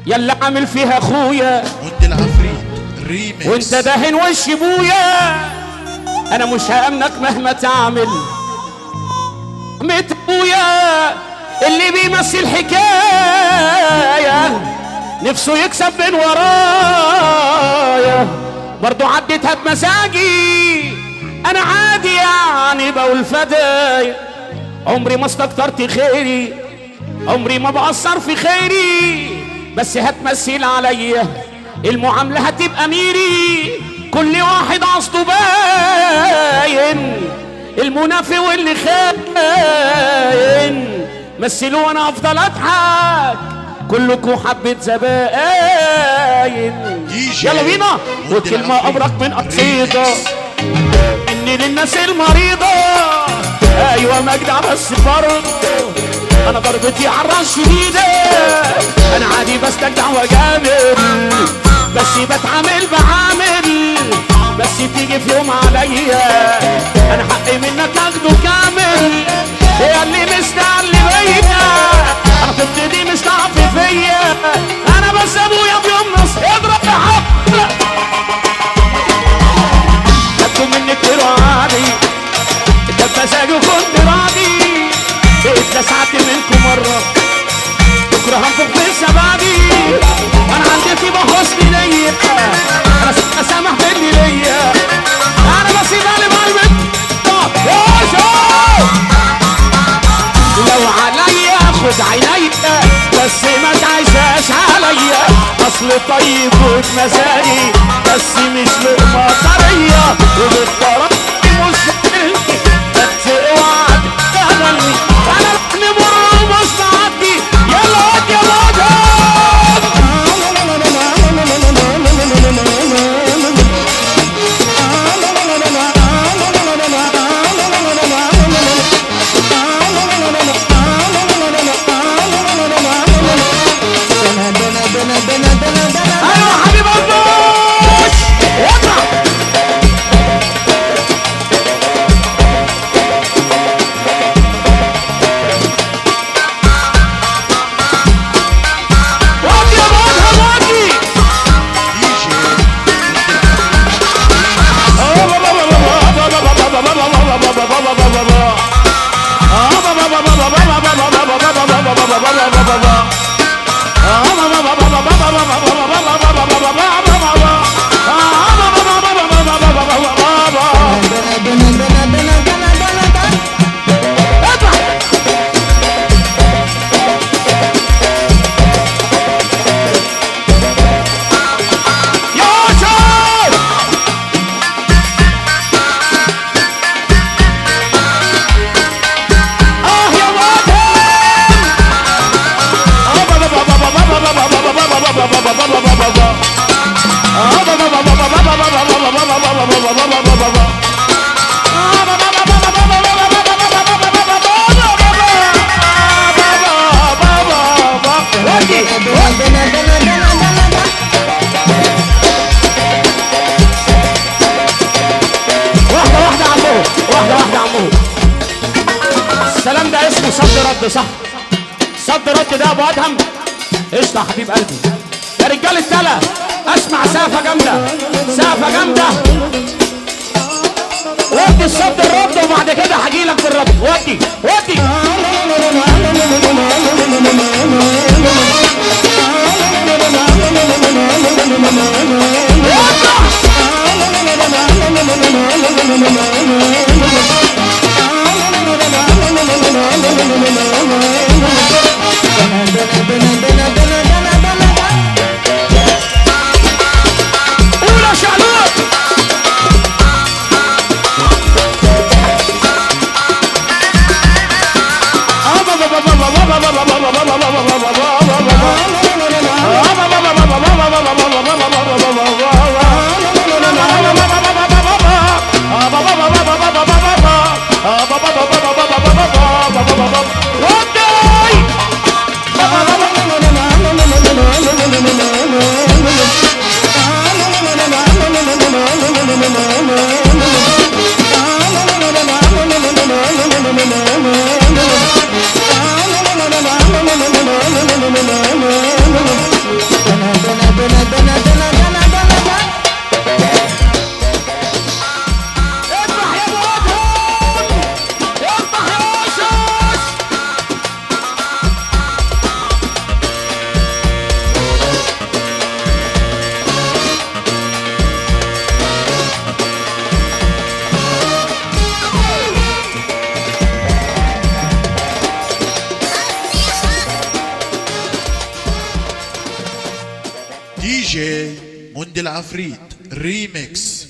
يلا عامل فيها اخويا ود العفريت ريميكس وانت داهن وش ابويا. انا مش هامنك مهما تعمل مت ابويا اللي بيمثل حكايه نفسه يكسب من ورايا برضو عديتها بمزاجي. انا عادي يعني بقول فدايا عمري ما استكترت خيري عمري ما بقصر في خيري بس هتمثل عليا المعاملة هتبقى ميري. كل واحد قصده باين المنافق واللي خاين مثلوا وانا افضل اضحك كلكم حبة زباين. يلا بينا وكلمة ابرك من قصيدة اني للناس المريضة ايوه مجدع بس برضه انا ضربتي عالراس شديدة. انا عادي بستجدع وجامل بس بتعامل بعامل بس تيجي في يوم عليا انا حقي منك اخده كامل. هي اللي مستعلي بيا انا تبتدي مش تعرفي فيا انا بس ابويا في يوم نص اضرب يا حق خدتوا مني كتير عادي انت بمزاجي وكنت راضي اتلسعت منكم مرة بكرة هنفخ في السبابي وانا عندي طيبة حسن نية انا سامح مني ليا انا بسيب علي بعلمك لو عليا خد عينيا بس ما تعيشهاش عليا اصل طيب وبمزاجي بس مش لقمة طرية وبالطرف مش ملكي بس اوعى تشتغلني انا لحن مر ومش معدي يلا هات يا ايوه حبيب النوش اطلع ودي يا بابا ودي السلام ده اسمه صد رد صح؟ صد رد ده ابو ادهم قشطه حبيب قلبي يا رجال التلا اسمع سقفه جامده سقفه جامده ودي الصد الرد وبعد كده هجيلك بالرد ودي ودي قول شعلوك جي موندي العفريت ريميكس.